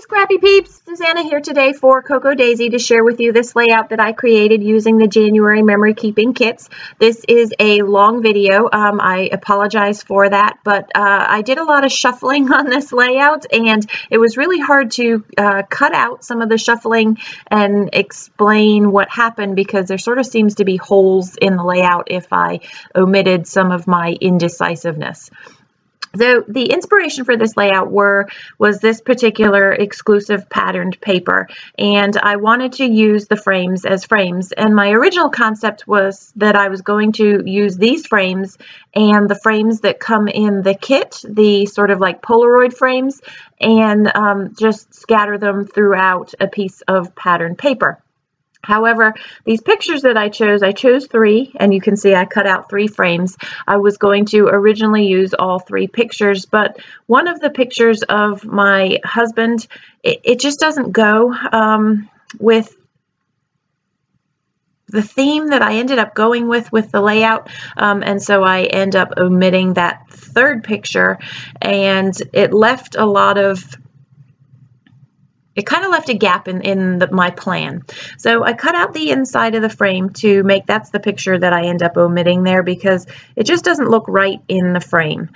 Scrappy Peeps! Suzanna here today for Cocoa Daisy to share with you this layout that I created using the January memory keeping kits. This is a long video. I apologize for that, but I did a lot of shuffling on this layout, and it was really hard to cut out some of the shuffling and explain what happened because there sort of seems to be holes in the layout if I omitted some of my indecisiveness. So the inspiration for this layout was this particular exclusive patterned paper, and I wanted to use the frames as frames, and my original concept was that I was going to use these frames and the frames that come in the kit, the sort of like Polaroid frames, and just scatter them throughout a piece of patterned paper. However, these pictures that I chose 3, and you can see I cut out 3 frames. I was going to originally use all 3 pictures, but one of the pictures of my husband, it just doesn't go with the theme that I ended up going with the layout, and so I end up omitting that 3rd picture, and it left a lot of kind of left a gap in my plan. So I cut out the inside of the frame to make, that's the picture that I end up omitting there because it just doesn't look right in the frame.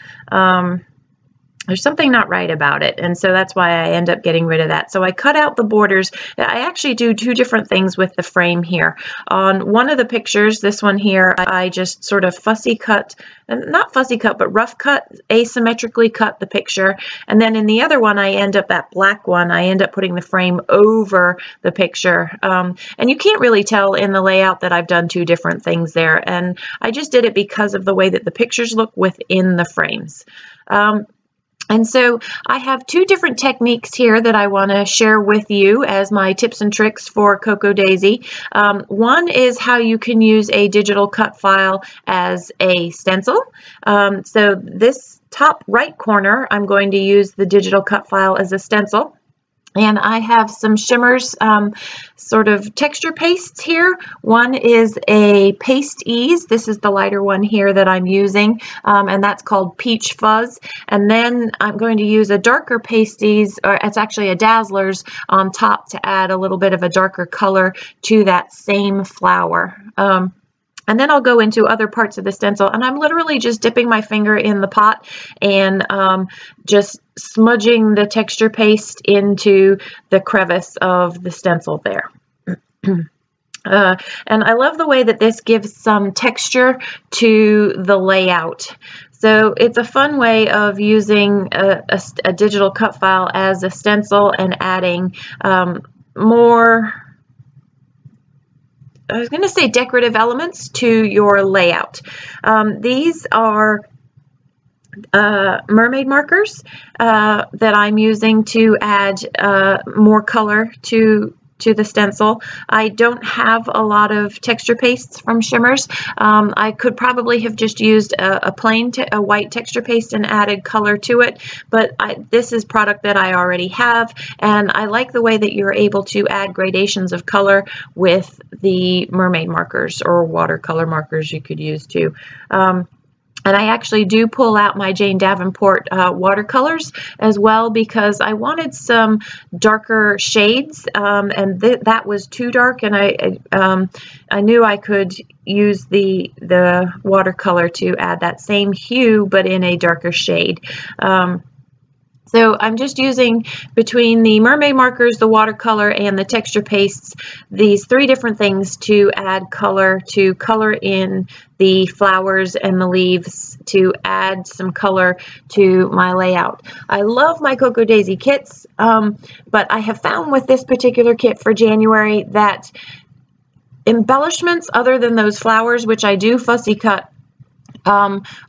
There's something not right about it, and so that's why I end up getting rid of that. So I cut out the borders. I actually do 2 different things with the frame here. On one of the pictures, this one here, I just sort of fussy cut, not fussy cut, but rough cut, asymmetrically cut the picture. And then in the other one, that black one, I end up putting the frame over the picture. And you can't really tell in the layout that I've done 2 different things there. And I just did it because of the way that the pictures look within the frames. And so I have 2 different techniques here that I want to share with you as my tips and tricks for Cocoa Daisy. One is how you can use a digital cut file as a stencil. So this top right corner, I'm going to use the digital cut file as a stencil. And I have some shimmers, sort of texture pastes here. One is a Paste Ease. This is the lighter one here that I'm using, and that's called Peach Fuzz. And then I'm going to use a darker Paste Ease, or it's actually a Dazzler's on top to add a little bit of a darker color to that same flower. And then I'll go into other parts of the stencil, and I'm literally just dipping my finger in the pot and just smudging the texture paste into the crevice of the stencil there. And I love the way that this gives some texture to the layout. So it's a fun way of using a digital cut file as a stencil and adding more, I was going to say decorative elements to your layout. These are mermaid markers that I'm using to add more color to the stencil. I don't have a lot of texture pastes from shimmers. I could probably have just used a plain white texture paste and added color to it, but this is product that I already have, and I like the way that you're able to add gradations of color with the mermaid markers, or watercolor markers you could use too. And I actually do pull out my Jane Davenport watercolors as well because I wanted some darker shades, and that was too dark, and I knew I could use the watercolor to add that same hue but in a darker shade. So I'm just using, between the mermaid markers, the watercolor, and the texture pastes, these 3 different things to add color, to color in the flowers and the leaves, to add some color to my layout. I love my Cocoa Daisy kits, but I have found with this particular kit for January that embellishments other than those flowers, which I do fussy cut,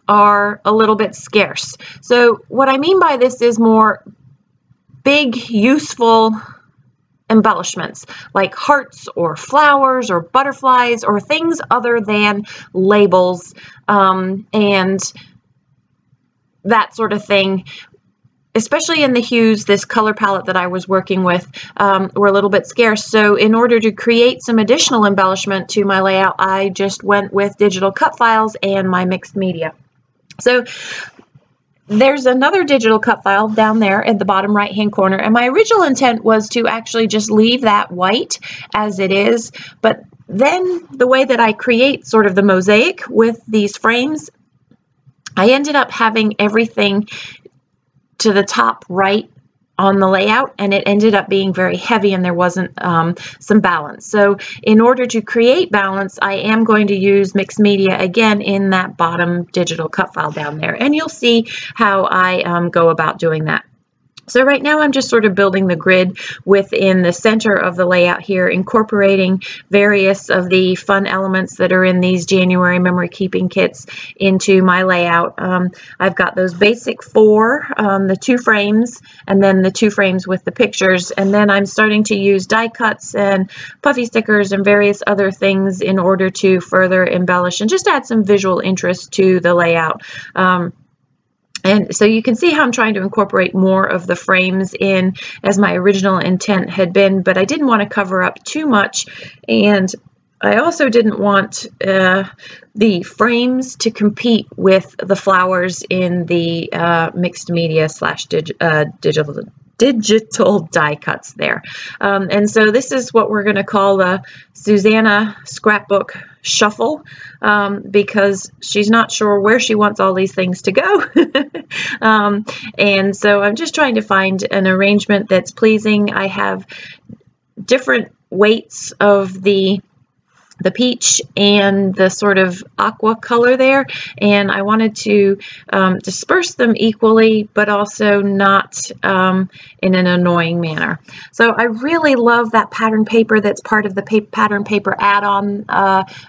are a little bit scarce. So what I mean by this is more big, useful embellishments like hearts or flowers or butterflies or things other than labels and that sort of thing. Especially in the hues, this color palette that I was working with were a little bit scarce. So in order to create some additional embellishment to my layout, I just went with digital cut files and my mixed media. So there's another digital cut file down there at the bottom right hand corner, and my original intent was to actually just leave that white as it is, but then the way that I create sort of the mosaic with these frames, I ended up having everything to the top right on the layout, and it ended up being very heavy, and there wasn't some balance. So in order to create balance, I am going to use mixed media again in that bottom digital cut file down there, and you'll see how I go about doing that. So right now I'm just sort of building the grid within the center of the layout here, incorporating various of the fun elements that are in these January memory keeping kits into my layout. I've got those basic 4, the 2 frames, and then the 2 frames with the pictures, and then I'm starting to use die cuts and puffy stickers and various other things in order to further embellish and just add some visual interest to the layout. And so you can see how I'm trying to incorporate more of the frames in as my original intent had been, but I didn't want to cover up too much, and I also didn't want the frames to compete with the flowers in the mixed media slash digital die cuts there. And so this is what we're going to call the Suzanna Scrapbook Shuffle, because she's not sure where she wants all these things to go. And so I'm just trying to find an arrangement that's pleasing. I have different weights of the peach and the sort of aqua color there, and I wanted to disperse them equally, but also not in an annoying manner. So I really love that pattern paper that's part of the pattern paper add-on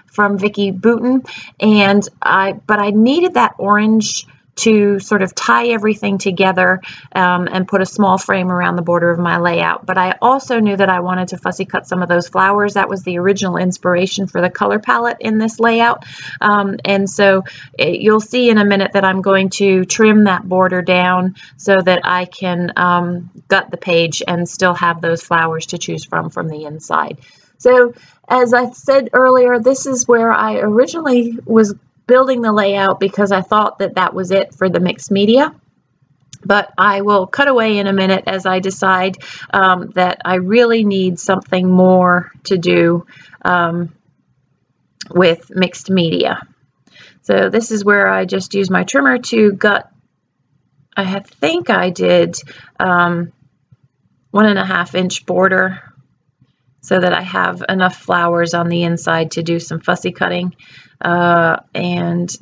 from Vicki Boutin, but I needed that orange to sort of tie everything together and put a small frame around the border of my layout. But I also knew that I wanted to fussy cut some of those flowers. That was the original inspiration for the color palette in this layout. And so you'll see in a minute that I'm going to trim that border down so that I can gut the page and still have those flowers to choose from the inside. So as I said earlier, this is where I originally was building the layout because I thought that that was it for the mixed media, but I will cut away in a minute as I decide that I really need something more to do with mixed media. So this is where I just use my trimmer to gut. I think I did 1.5 inch border so that I have enough flowers on the inside to do some fussy cutting. And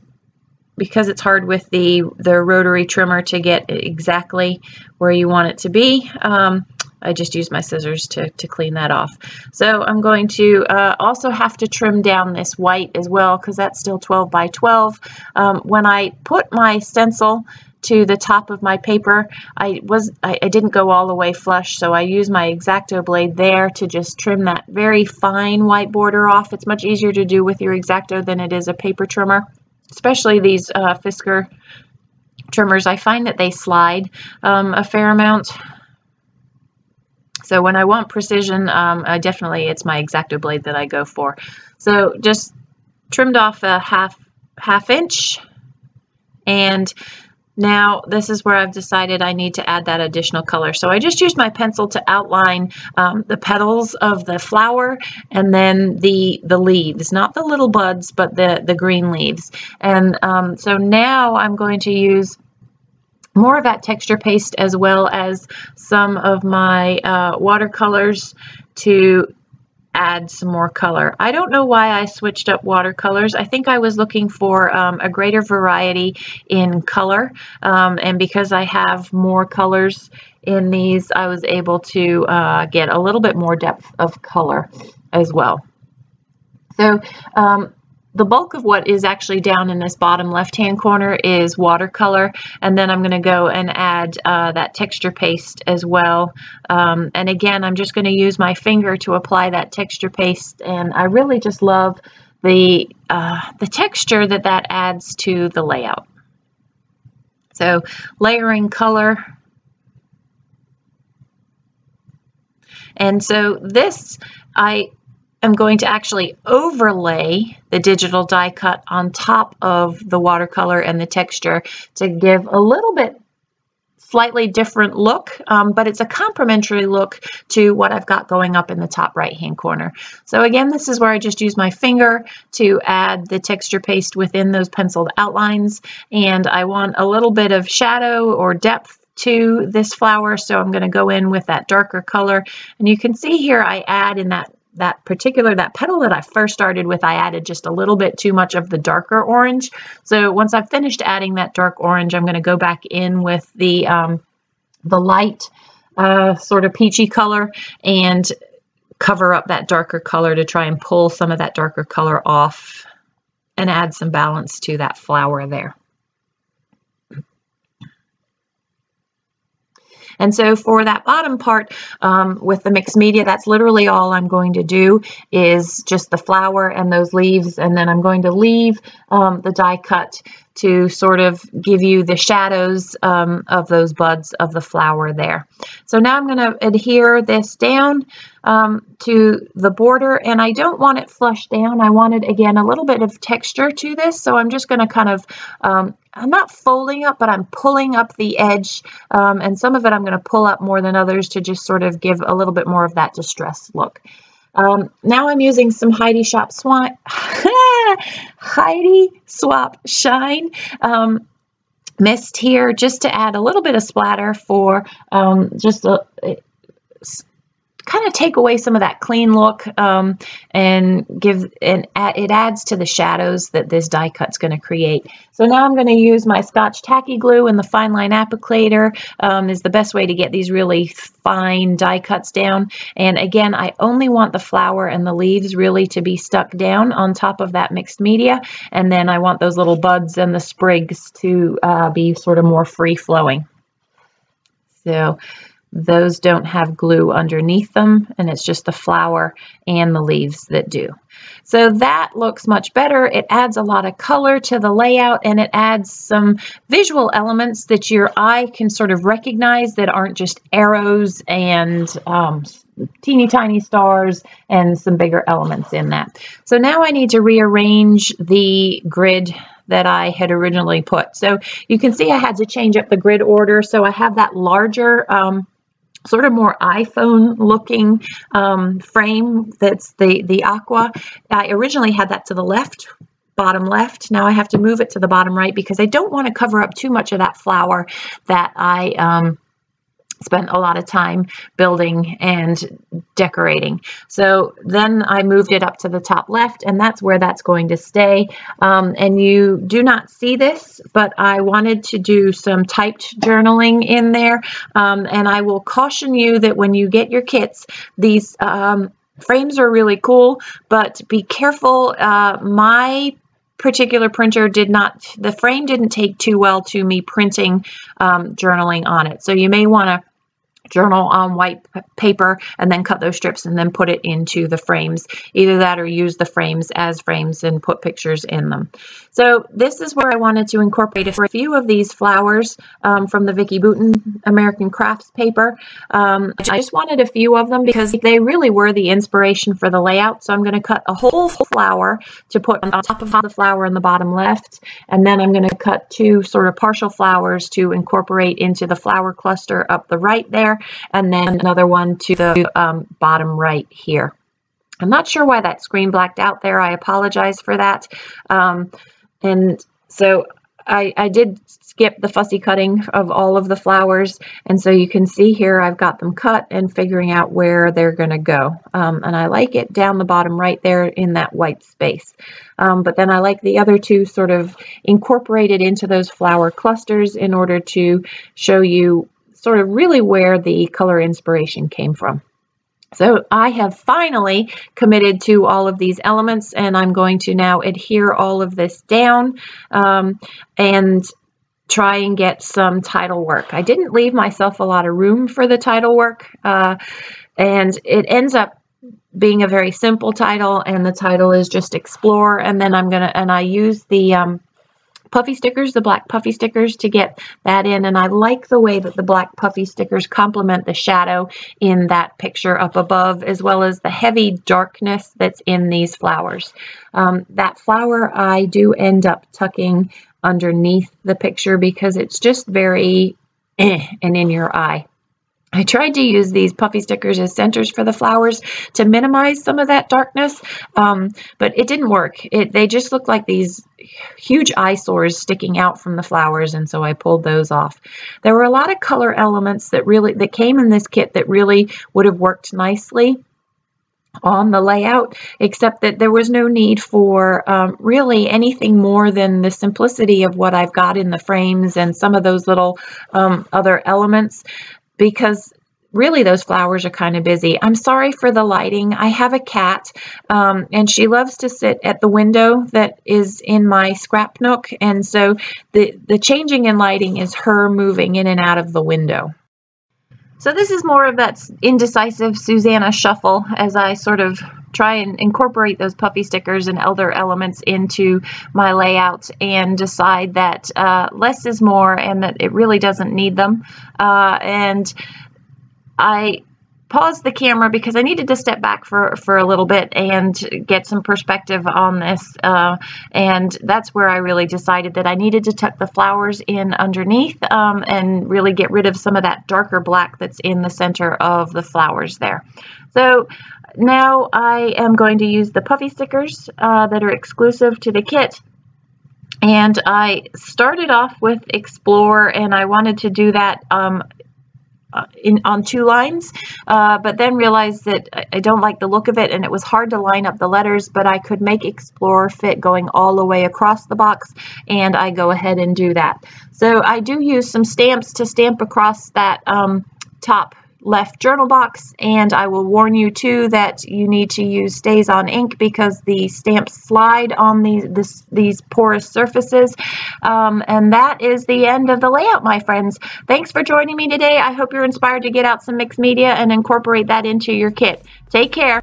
because it's hard with the rotary trimmer to get exactly where you want it to be, I just use my scissors to clean that off. So I'm going to also have to trim down this white as well because that's still 12 by 12. When I put my stencil to the top of my paper, I didn't go all the way flush, so I used my X-Acto blade there to just trim that very fine white border off. It's much easier to do with your X-Acto than it is a paper trimmer, especially these Fisker trimmers. I find that they slide a fair amount. So when I want precision, it's my X-Acto blade that I go for. So just trimmed off a half inch, and now this is where I've decided I need to add that additional color. So I just used my pencil to outline the petals of the flower and then the leaves, not the little buds, but the green leaves. And so now I'm going to use more of that texture paste as well as some of my watercolors to add some more color. I don't know why I switched up watercolors. I think I was looking for a greater variety in color, and because I have more colors in these, I was able to get a little bit more depth of color as well. So the bulk of what is actually down in this bottom left-hand corner is watercolor, and then I'm going to go and add that texture paste as well. And again, I'm just going to use my finger to apply that texture paste, and I really just love the texture that adds to the layout. So layering color. And so this, I I'm going to actually overlay the digital die cut on top of the watercolor and the texture to give a little bit slightly different look, but it's a complementary look to what I've got going up in the top right hand corner. So again, this is where I just use my finger to add the texture paste within those penciled outlines, and I want a little bit of shadow or depth to this flower, so I'm going to go in with that darker color, and you can see here I add in that petal that I first started with, I added just a little bit too much of the darker orange. So once I've finished adding that dark orange, I'm going to go back in with the light sort of peachy color and cover up that darker color to try and pull some of that darker color off and add some balance to that flower there. And so for that bottom part with the mixed media, that's literally all I'm going to do is just the flower and those leaves, and then I'm going to leave the die cut to sort of give you the shadows of those buds of the flower there. So now I'm going to adhere this down to the border, and I don't want it flush down. I wanted, again, a little bit of texture to this, so I'm just going to kind of, I'm not folding up, but I'm pulling up the edge, and some of it I'm going to pull up more than others to just sort of give a little bit more of that distressed look. Now I'm using some Heidi Swap Shine mist here just to add a little bit of splatter for kind of take away some of that clean look and it adds to the shadows that this die cut's going to create. So now I'm going to use my Scotch Tacky Glue, and the fine line applicator is the best way to get these really fine die cuts down. And again, I only want the flower and the leaves really to be stuck down on top of that mixed media, and then I want those little buds and the sprigs to be sort of more free flowing. So those don't have glue underneath them, and it's just the flower and the leaves that do. So that looks much better. It adds a lot of color to the layout, and it adds some visual elements that your eye can sort of recognize that aren't just arrows and teeny tiny stars and some bigger elements in that. So now I need to rearrange the grid that I had originally put. So you can see I had to change up the grid order. So I have that larger sort of more iPhone looking frame that's the aqua. I originally had that to the left, bottom left. Now I have to move it to the bottom right because I don't want to cover up too much of that flower that I spent a lot of time building and decorating. So then I moved it up to the top left, and that's where that's going to stay. And you do not see this, but I wanted to do some typed journaling in there. And I will caution you that when you get your kits, these frames are really cool, but be careful. My particular printer the frame didn't take too well to me printing journaling on it. So you may want to journal on white paper and then cut those strips and then put it into the frames. Either that or use the frames as frames and put pictures in them. So this is where I wanted to incorporate a few of these flowers from the Vicki Boutin American Crafts paper. I just wanted a few of them because they really were the inspiration for the layout. So I'm going to cut a whole flower to put on top of the flower in the bottom left, and then I'm going to cut two sort of partial flowers to incorporate into the flower cluster up the right there, and then another one to the bottom right here. I'm not sure why that screen blacked out there. I apologize for that. And so I did skip the fussy cutting of all of the flowers, and so you can see here I've got them cut and figuring out where they're going to go. And I like it down the bottom right there in that white space. But then I like the other two sort of incorporated into those flower clusters in order to show you sort of really where the color inspiration came from. So I have finally committed to all of these elements, and I'm going to now adhere all of this down and try and get some title work. I didn't leave myself a lot of room for the title work, and it ends up being a very simple title, and the title is just Explore, and then I use the puffy stickers, the black puffy stickers, to get that in. And I like the way that the black puffy stickers complement the shadow in that picture up above, as well as the heavy darkness that's in these flowers. That flower I do end up tucking underneath the picture because it's just very and in your eye. I tried to use these puffy stickers as centers for the flowers to minimize some of that darkness, but it didn't work. They just look like these huge eyesores sticking out from the flowers, and so I pulled those off. There were a lot of color elements that came in this kit that really would have worked nicely on the layout, except that there was no need for really anything more than the simplicity of what I've got in the frames and some of those little other elements, because really those flowers are kind of busy. I'm sorry for the lighting. I have a cat and she loves to sit at the window that is in my scrap nook, and so the changing in lighting is her moving in and out of the window. So this is more of that indecisive Suzanna shuffle as I sort of try and incorporate those puffy stickers and other elements into my layout and decide that less is more and that it really doesn't need them. And I paused the camera because I needed to step back for a little bit and get some perspective on this, and that's where I really decided that I needed to tuck the flowers in underneath and really get rid of some of that darker black that's in the center of the flowers there. So now I am going to use the puffy stickers that are exclusive to the kit. And I started off with Explore, and I wanted to do that on 2 lines, but then realized that I don't like the look of it, and it was hard to line up the letters, but I could make Explore fit going all the way across the box, and I go ahead and do that. So I do use some stamps to stamp across that top left journal box, and I will warn you too that you need to use Stays On ink because the stamps slide on these porous surfaces. And that is the end of the layout, my friends. Thanks for joining me today. I hope you're inspired to get out some mixed media and incorporate that into your kit. Take care.